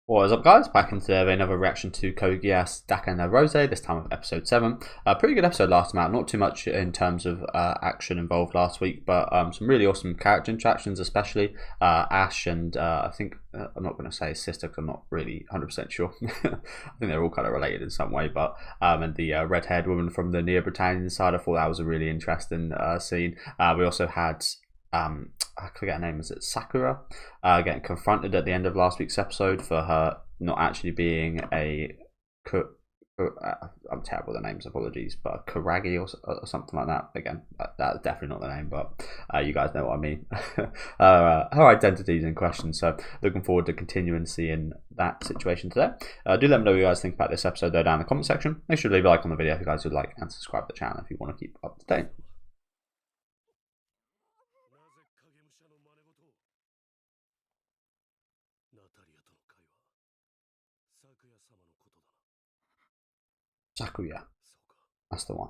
What is up, guys? Back into another reaction to Geass,奪還のRozé, this time with episode 7. Pretty good episode last time out, not too much in terms of action involved last week, but some really awesome character interactions, especially Ash and I think, I'm not going to say his sister because I'm not really 100% sure. I think they're all kind of related in some way, but and the red-haired woman from the Neo-Britannian side, I thought that was a really interesting scene. We also had I forget her name, is it Sakura? Getting confronted at the end of last week's episode for her not actually being a I'm terrible with the names, apologies, but Kuragi or something like that. Again, that's definitely not the name, but you guys know what I mean. Her identity is in question, so looking forward to continuing seeing that situation today. Do let me know what you guys think about this episode though down in the comment section. Make sure to leave a like on the video if you guys would like, and subscribe to the channel if you want to keep up to date. Sakura. That's the one.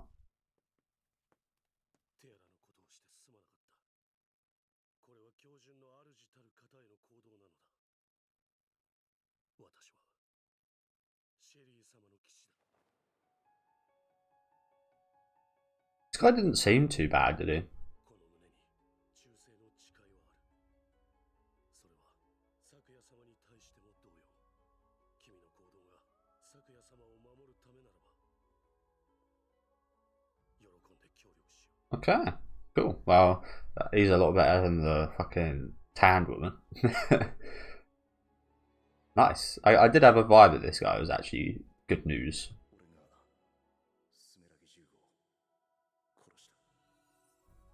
This guy didn't seem too bad, did he? Okay, cool. Well, he's a lot better than the fucking tanned woman. Nice. I did have a vibe that this guy was actually good news.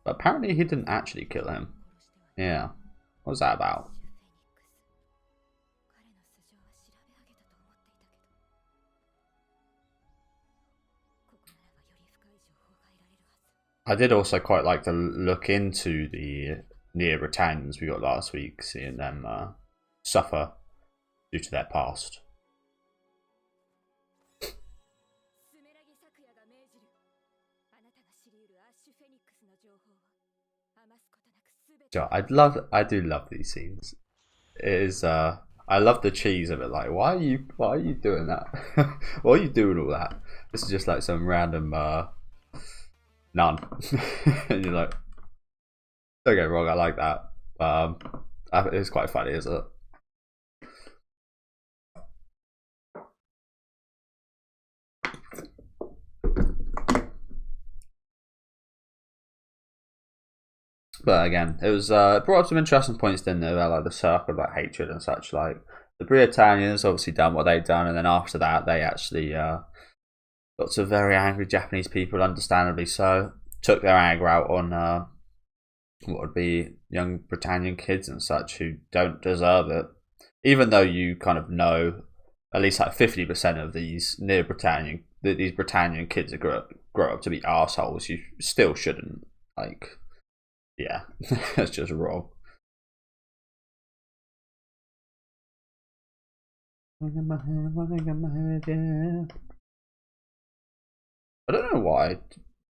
But apparently he didn't actually kill him. Yeah. What was that about? I did also quite like to look into the Neo-Britannians we got last week, seeing them suffer due to their past. So I do love these scenes. It is I love the cheese of it. Like, why are you doing that? Why are you doing all that? This is just like some random none. And you're like, don't get me wrong, I like that. It's quite funny, isn't it? But again, it was brought up some interesting points, didn't it, about like the circle of like hatred and such. Like the Britannians obviously done what they'd done, and then after that they actually lots of very angry Japanese people, understandably so, took their anger out on what would be young Britannian kids and such who don't deserve it. Even though you kind of know at least like 50% of these these Britannian kids that grow up to be assholes, you still shouldn't, like, yeah, that's just wrong. Yeah. I don't know why.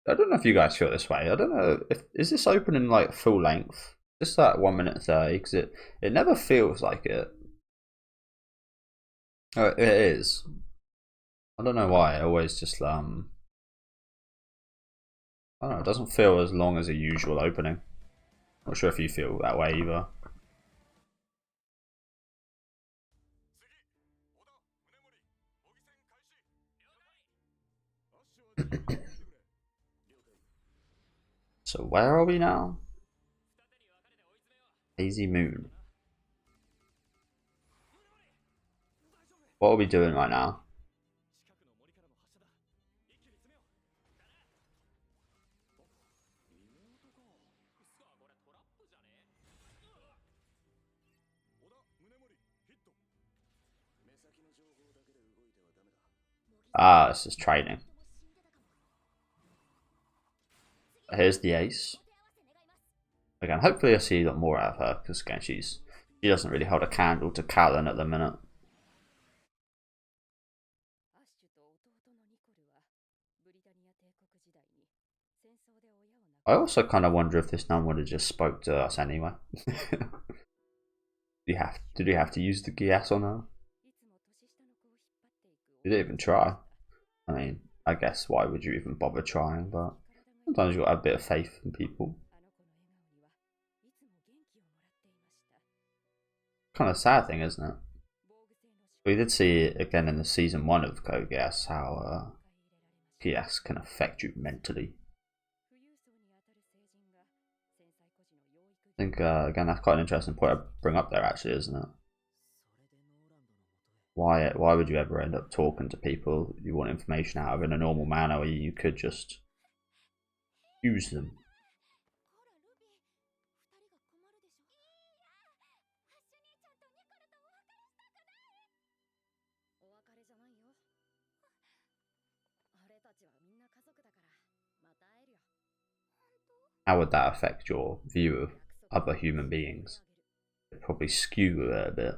I don't know if you guys feel this way. I don't know if is this open in like full length. Just like 1 minute 30, because it never feels like it. Oh, it is. I don't know why. I always just I don't know. It doesn't feel as long as a usual opening. Not sure if you feel that way either. So where are we now? Hazy Moon. What are we doing right now? Ah, this is training. Here's the ace. Again, hopefully I see a lot more out of her, because again, she doesn't really hold a candle to Callan at the minute. I also kind of wonder if this nun would have just spoke to us anyway. Did you have to use the Geass on her? You didn't even try. I mean, I guess why would you even bother trying? But sometimes you got to have a bit of faith in people. Kind of sad thing, isn't it? We did see it again in the season 1 of Geass how Geass can affect you mentally. I think again that's quite an interesting point to bring up there, actually, isn't it? Why would you ever end up talking to people you want information out of in a normal manner where you could just use them? How would that affect your view of other human beings? It'd probably skew it a bit.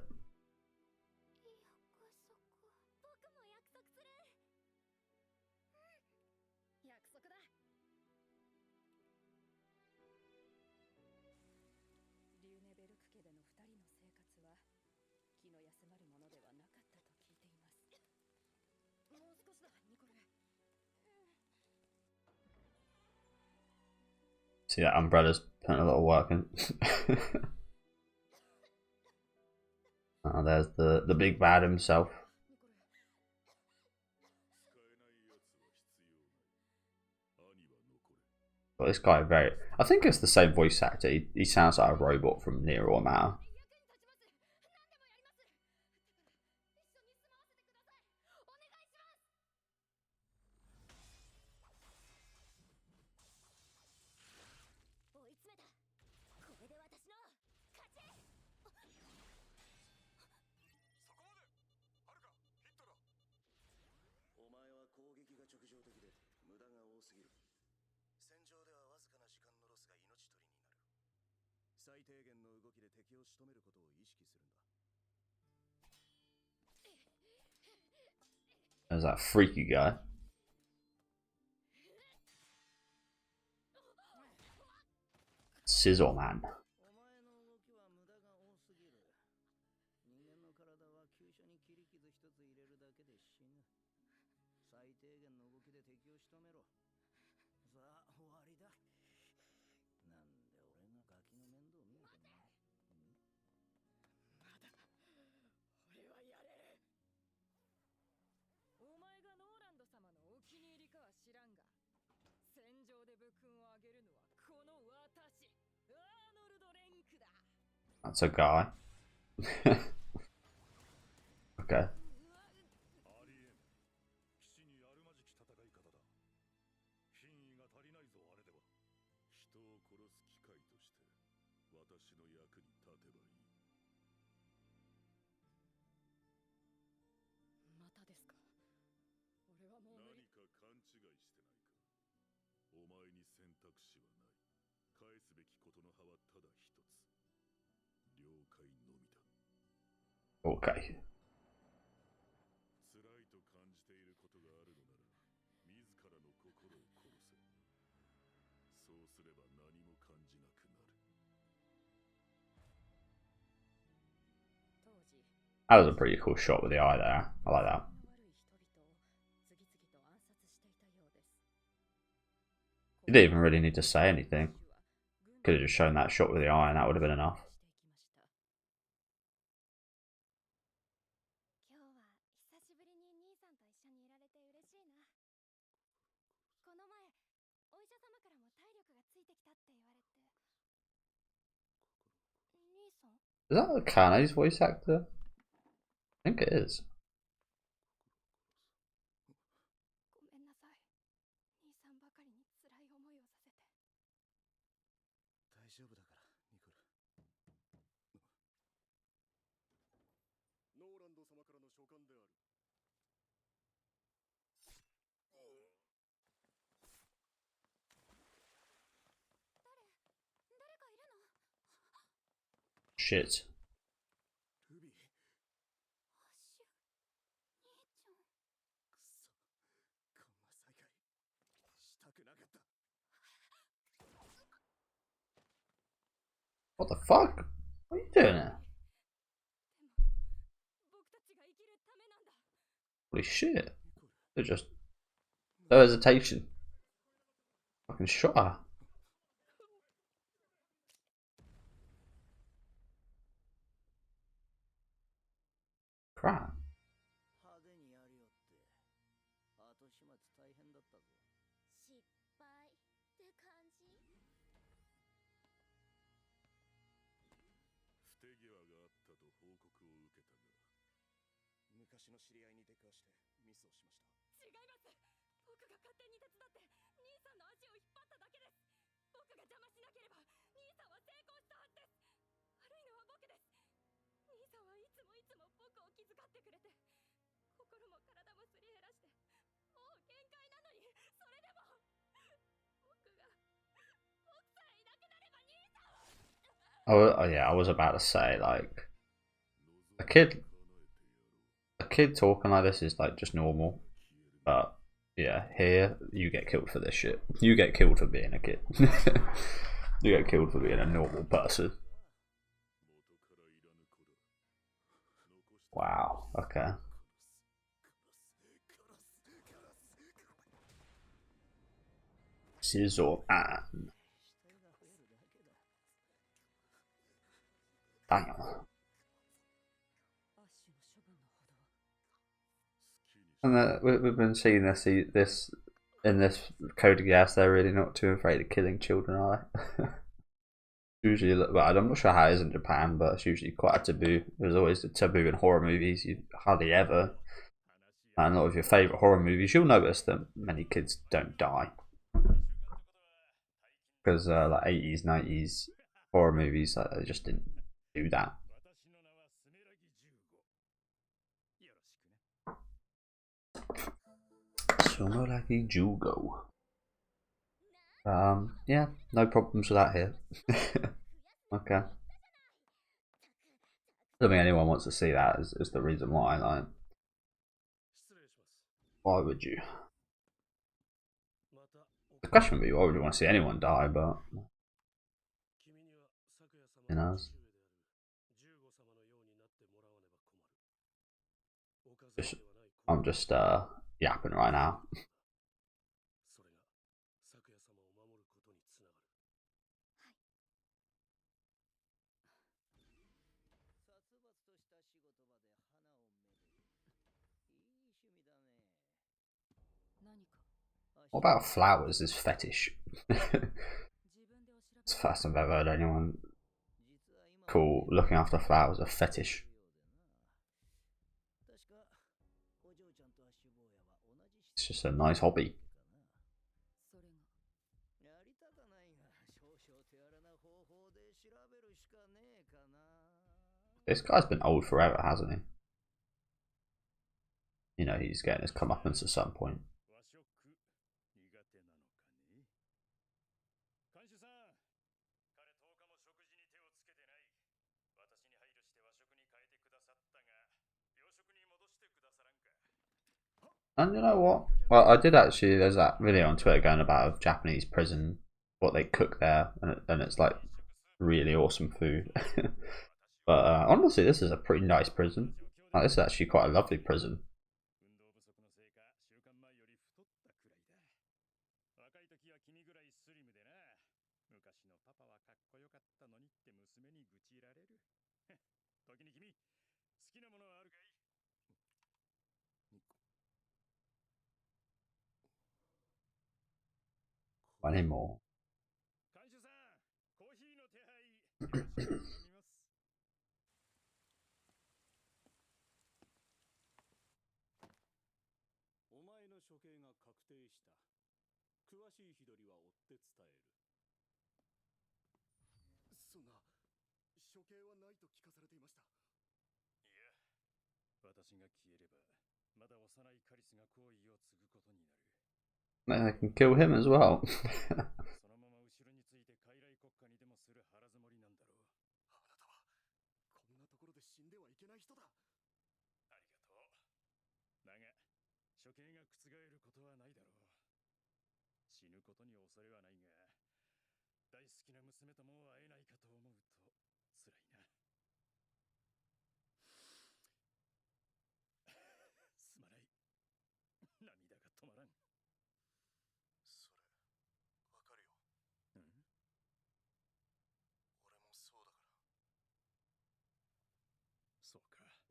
See, that Umbrella's putting a lot of work in. Oh, there's the big bad himself. But this guy I think it's the same voice actor. He sounds like a robot from Nier Automata. There's that freaky guy. Sizzle man. That's a guy. Okay. Okay. That was a pretty cool shot with the eye there. I like that. You didn't even really need to say anything. Could have just shown that shot with the eye and that would have been enough. Is that Kane's voice actor? I think it is. Shit. What the fuck? What are you doing there? Holy shit. They're just no hesitation. Fucking shot her. Crap. Oh yeah, I was about to say like a kid talking like this is like just normal, but yeah, here you get killed for this shit. You get killed for being a kid. You get killed for being a normal person. Wow. Okay. Scissor man. Damn. And we've been seeing this in this Code of Geass. They're really not too afraid of killing children, are they? Usually, well, I'm not sure how it is in Japan, but it's usually quite a taboo. There's always a taboo in horror movies. You hardly ever, and a lot of your favourite horror movies, you'll notice that many kids don't die. Because like 80s, 90s horror movies, they just didn't do that. Sumolaki Jugo. Yeah, no problems with that here. Okay. I don't think anyone wants to see that is the reason why. Like, why would you? The question would be, why would you want to see anyone die? But you know, I'm just yapping right now. What about flowers is fetish? It's the first time I've ever heard anyone call looking after flowers a fetish. It's just a nice hobby. This guy's been old forever, hasn't he? You know, he's getting his comeuppance at some point. And you know what? Well, I did actually. There's that video on Twitter going about a Japanese prison, what they cook there, and it's like really awesome food. But honestly, this is a pretty nice prison. Like, this is actually quite a lovely prison. Anymore. I can kill him as well.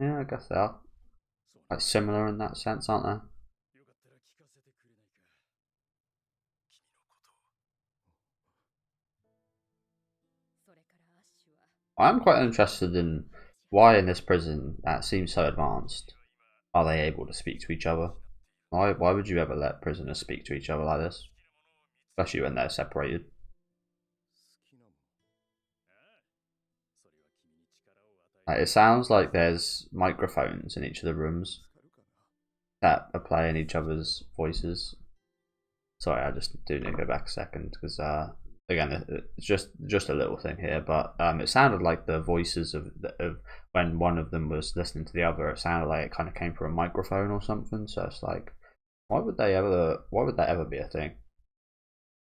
Yeah, I guess they are quite similar in that sense, aren't they? I'm quite interested in why in this prison that seems so advanced are they able to speak to each other? Why would you ever let prisoners speak to each other like this? Especially when they're separated. Like, it sounds like there's microphones in each of the rooms that are playing each other's voices. Sorry, I just do need to go back a second because again, it's just a little thing here, but it sounded like the voices of when one of them was listening to the other. It sounded like it kind of came from a microphone or something. So it's like, why would that ever be a thing?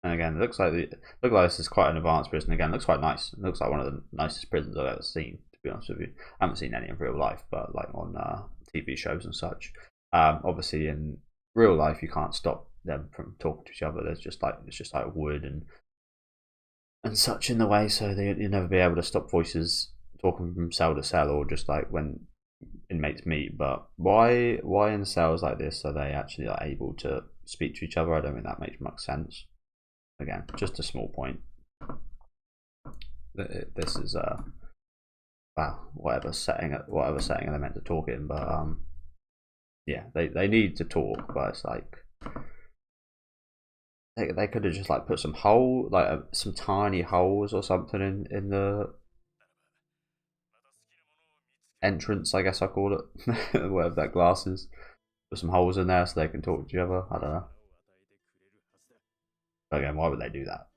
And again, it looks like this is quite an advanced prison. Again, it looks quite nice. It looks like one of the nicest prisons I've ever seen. To be honest with you, I haven't seen any in real life, but like on TV shows and such. Obviously, in real life, you can't stop them from talking to each other. It's just like wood and such in the way, so you'll never be able to stop voices talking from cell to cell, or just like when inmates meet. But why in cells like this are they actually like able to speak to each other? I don't think that makes much sense. Again, just a small point. This is wow, whatever setting they're meant to talk in, but yeah, they need to talk, but it's like they could have just like put some some tiny holes or something in the entrance, I guess I call it, whatever that glass is. Put some holes in there so they can talk to each other. I don't know. But again, why would they do that?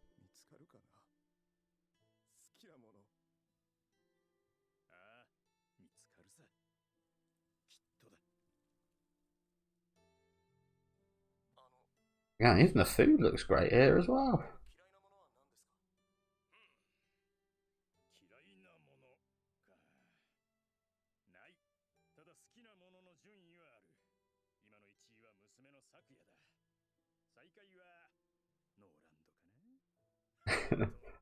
Yeah, even the food looks great here as well.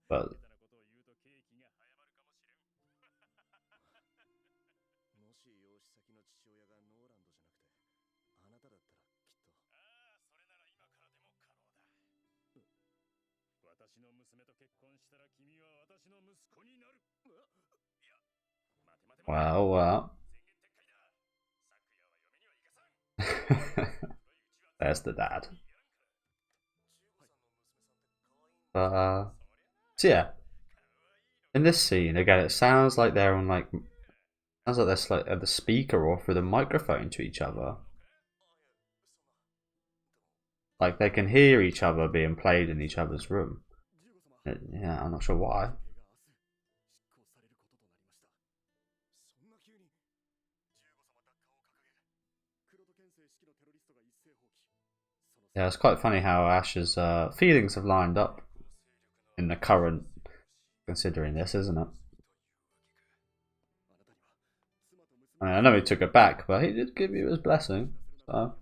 But well, there's the dad. So yeah, in this scene again, it sounds like they're on like at the speaker or through the microphone to each other. Like they can hear each other being played in each other's room. Yeah, I'm not sure why. Yeah, it's quite funny how Ash's feelings have lined up in the current, considering this, isn't it? I mean, I know he took it back, but he did give you his blessing. So.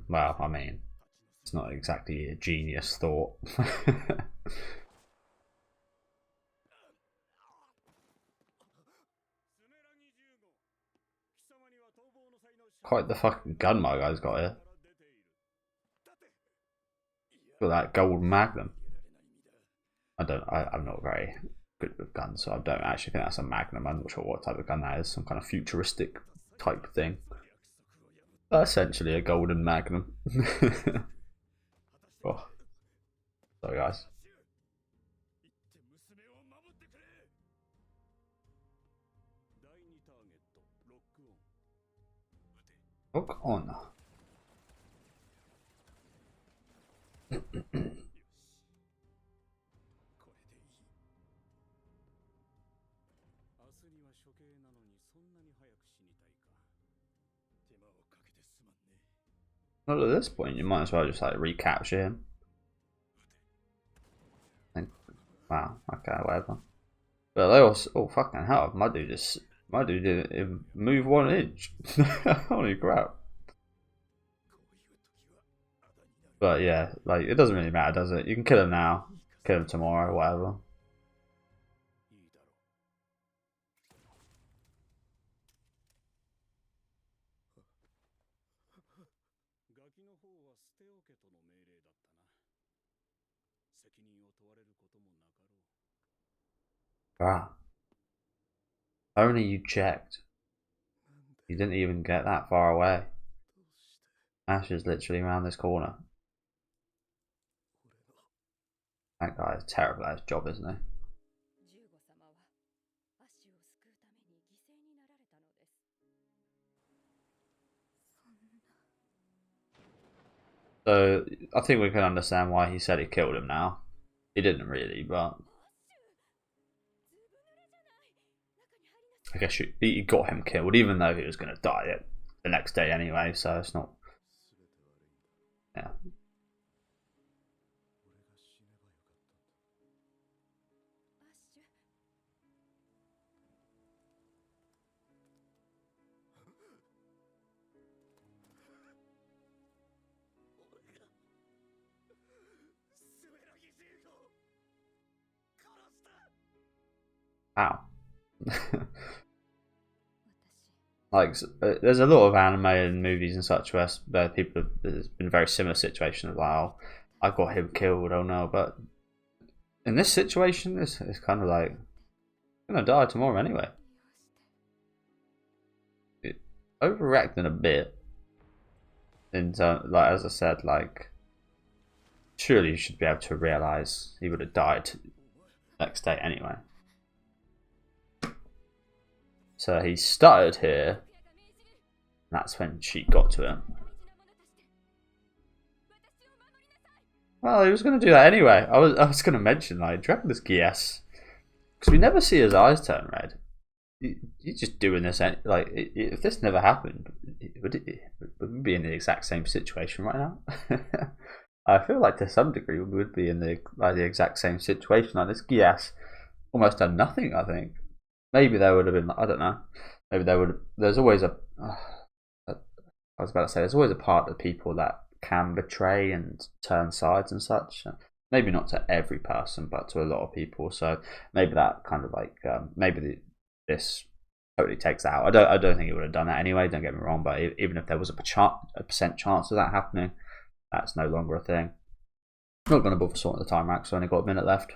Well, I mean, it's not exactly a genius thought. Quite the fucking gun my guy's got here. Got that gold magnum. I'm not very good with guns, so I don't actually think that's a Magnum. I'm not sure what type of gun that is. Some kind of futuristic type thing. Essentially a golden Magnum. Oh. Sorry, guys. Look on. Well, at this point, you might as well just like recapture him. Wow. Okay, whatever. But they also, oh fucking hell, my dude didn't move 1 inch. Holy crap. But yeah, like it doesn't really matter, does it? You can kill him now, kill him tomorrow, whatever. Ah. Only you checked. You didn't even get that far away. Ash is literally around this corner. That guy is terrible at his job, isn't he? So I think we can understand why he said he killed him now. He didn't really, but I guess he got him killed, even though he was going to die the next day anyway, so it's not. Yeah. Wow. Like, there's a lot of anime and movies and such where people there's been very similar situations. Like, oh, I got him killed. Oh no! But in this situation, it's kind of like I'm gonna die tomorrow anyway. Overreacting a bit. In like as I said, like surely you should be able to realize he would have died next day anyway. So he started here. That's when she got to him. Well, he was going to do that anyway. I was going to mention, like, do you reckon this Geass? Because we never see his eyes turn red. He's just doing this, like, if this never happened, would we be in the exact same situation right now? I feel like to some degree we would be in the exact same situation. Like this Geass almost done nothing, I think. Maybe there would have been, I don't know. Maybe there would. There's always a. I was about to say, there's always a part of people that can betray and turn sides and such. Maybe not to every person, but to a lot of people. So maybe that kind of like this totally takes that out. I don't think he would have done that anyway. Don't get me wrong, but even if there was a percent chance of that happening, that's no longer a thing. Not going to bother sorting the time out, so only got a minute left.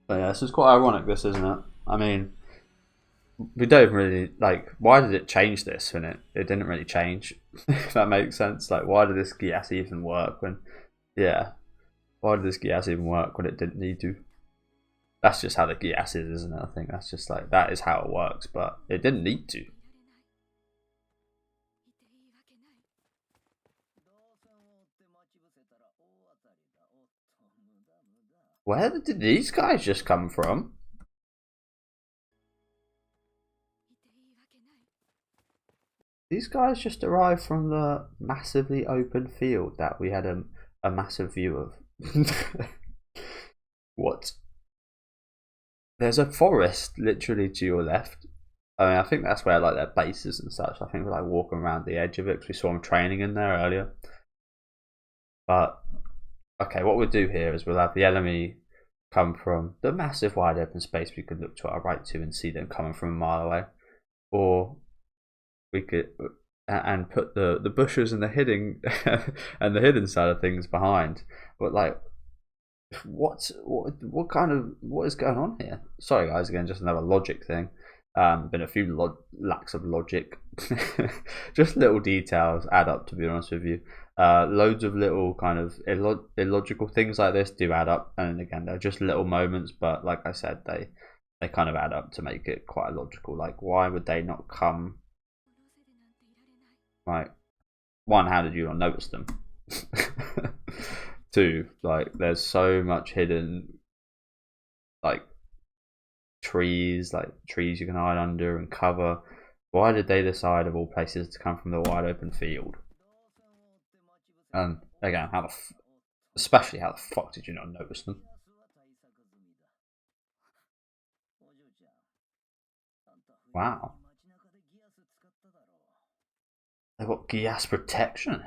But yeah, this is quite ironic, this, isn't it? I mean, we don't really, like, why did it change this when it didn't really change? If that makes sense. Like, why did this Geass even work when, yeah, why did this Geass even work when it didn't need to? That's just how the Geass is, isn't it? I think that's just like, that is how it works, but it didn't need to. Where did these guys just come from? These guys just arrived from the massively open field that we had a massive view of. What? There's a forest literally to your left. I mean, I think that's where like their bases and such. I think we're like walking around the edge of it because we saw them training in there earlier. But okay, what we'll do here is we'll have the enemy come from the massive wide open space we could look to our right to and see them coming from a mile away, or we could and put the bushes and the hidden and the hidden side of things behind. But like what is going on here? Sorry guys, again, just another logic thing. Been a few lacks of logic. Just little details add up, to be honest with you. Loads of little kind of illogical things like this do add up, and again, they're just little moments, but like I said, they kind of add up to make it quite logical. Like, why would they not come? Like, one, how did you not notice them? Two, like, there's so much hidden, like, trees you can hide under and cover. Why did they decide of all places to come from the wide open field? And again, especially how the fuck did you not notice them? Wow. They've got Geass protection.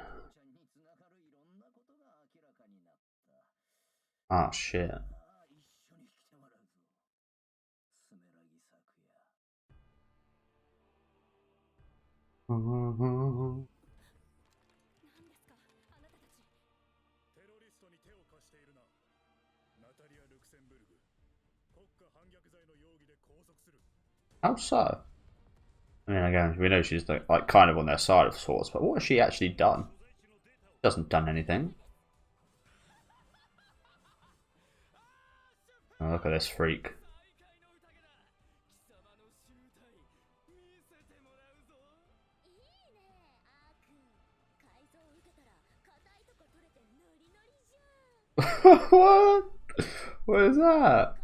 Oh shit. How so? I mean, again, we know she's like kind of on their side of sorts, but what has she actually done? She hasn't done anything. Oh, look at this freak. What? What is that?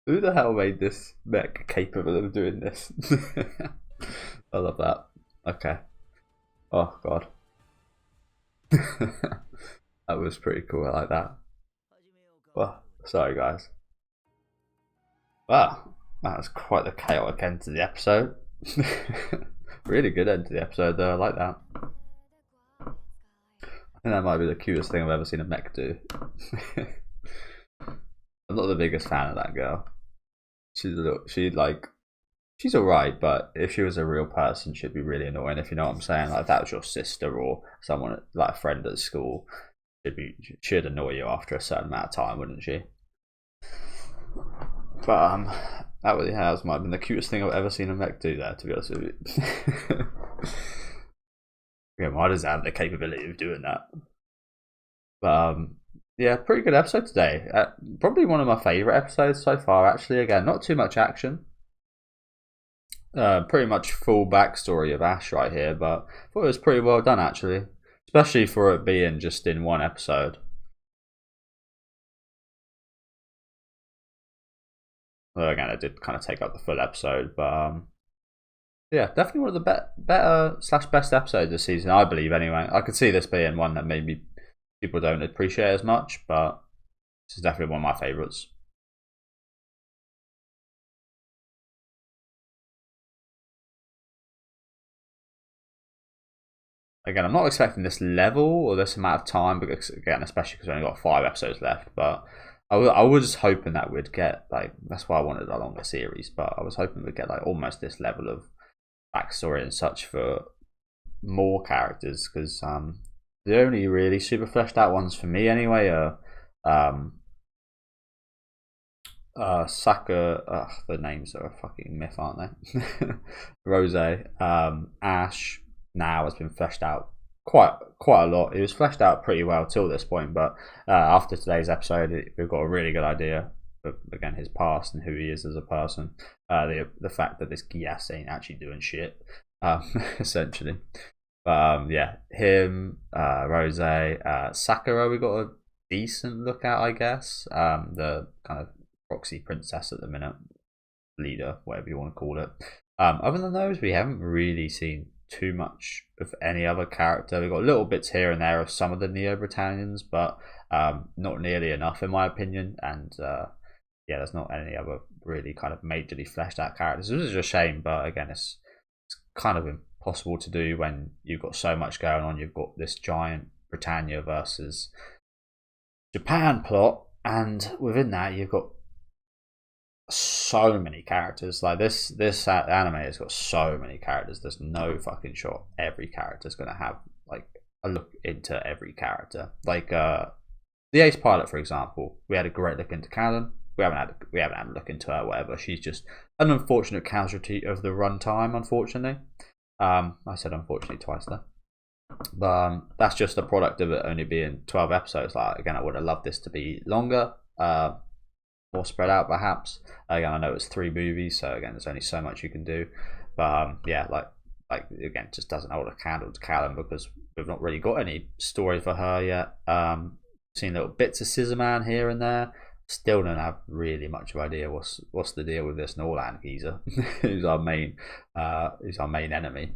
Who the hell made this mech capable of doing this? I love that. Okay. Oh god. That was pretty cool. I like that. Well, sorry guys. Wow, that was quite the chaotic end to the episode. Really good end to the episode though. I like that. I think that might be the cutest thing I've ever seen a mech do. I'm not the biggest fan of that girl. She's alright, but if she was a real person, she'd be really annoying. If you know what I'm saying, like if that was your sister or someone like a friend at school, she'd annoy you after a certain amount of time, wouldn't she? But that might have been the cutest thing I've ever seen a mech do there, to be honest with you. Yeah, why does it have the capability of doing that? But yeah, pretty good episode today. Probably one of my favourite episodes so far, actually. Again, not too much action. Pretty much full backstory of Ash right here, but I thought it was pretty well done, actually. Especially for it being just in one episode. Well, again, it did kind of take up the full episode, but yeah, definitely one of the better / best episodes this season, I believe, anyway. I could see this being one that maybe people don't appreciate as much, but this is definitely one of my favourites. Again, I'm not expecting this level or this amount of time, because again, especially because we only got 5 episodes left, but I was hoping that we'd get, like, that's why I wanted a longer series, but I was hoping we'd get like almost this level of backstory and such for more characters, because the only really super fleshed out ones for me anyway are Saka, the names are a fucking myth, aren't they? Rozé, Ash now has been fleshed out quite a lot. It was fleshed out pretty well till this point, but after today's episode, we've got a really good idea of, again, his past and who he is as a person. The fact that this Geass ain't actually doing shit, essentially. But yeah, him, Rozé, Sakura, we got a decent look at, I guess. The kind of proxy princess at the minute, leader, whatever you want to call it. Other than those, we haven't really seen too much of any other character. We've got little bits here and there of some of the Neo-Britannians, but not nearly enough in my opinion. And yeah, there's not any other really kind of majorly fleshed out characters, which is a shame, but again, it's kind of impossible to do when you've got so much going on. You've got this giant Britannia versus Japan plot, and within that you've got so many characters. Like this anime has got so many characters. There's no fucking shot every character's gonna have like a look into every character. Like the Ace Pilot, for example, we had a great look into Callan. We haven't had a look into her, whatever. She's just an unfortunate casualty of the runtime, unfortunately. I said unfortunately twice there. But that's just a product of it only being 12 episodes. Like, again, I would have loved this to be longer, more spread out, perhaps. Again, I know it's 3 movies, so again, there's only so much you can do. But yeah, like again, just doesn't hold a candle to Callan because we've not really got any story for her yet. Seen little bits of Scissorman here and there. Still don't have really much of an idea what's the deal with this Norland geezer, who's our main enemy.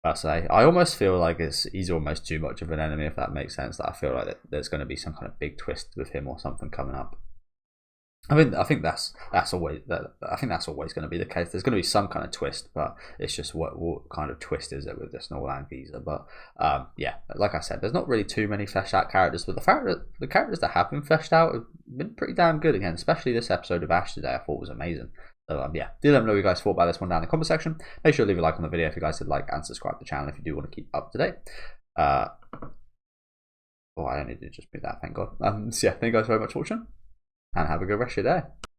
I almost feel like he's almost too much of an enemy, if that makes sense. That I feel like there's going to be some kind of big twist with him or something coming up. I think that's always going to be the case. There's going to be some kind of twist, but it's just what kind of twist is it with this Norland geezer? But yeah, like I said, there's not really too many fleshed out characters, but the characters that have been fleshed out have been pretty damn good again. Especially this episode of Ash today, I thought was amazing. So yeah, do let me know what you guys thought about this one down in the comment section. Make sure to leave a like on the video if you guys did like, and subscribe to the channel if you do want to keep up to date. Oh, I only did just do that, thank God. So yeah, thank you guys very much for watching, and have a good rest of your day.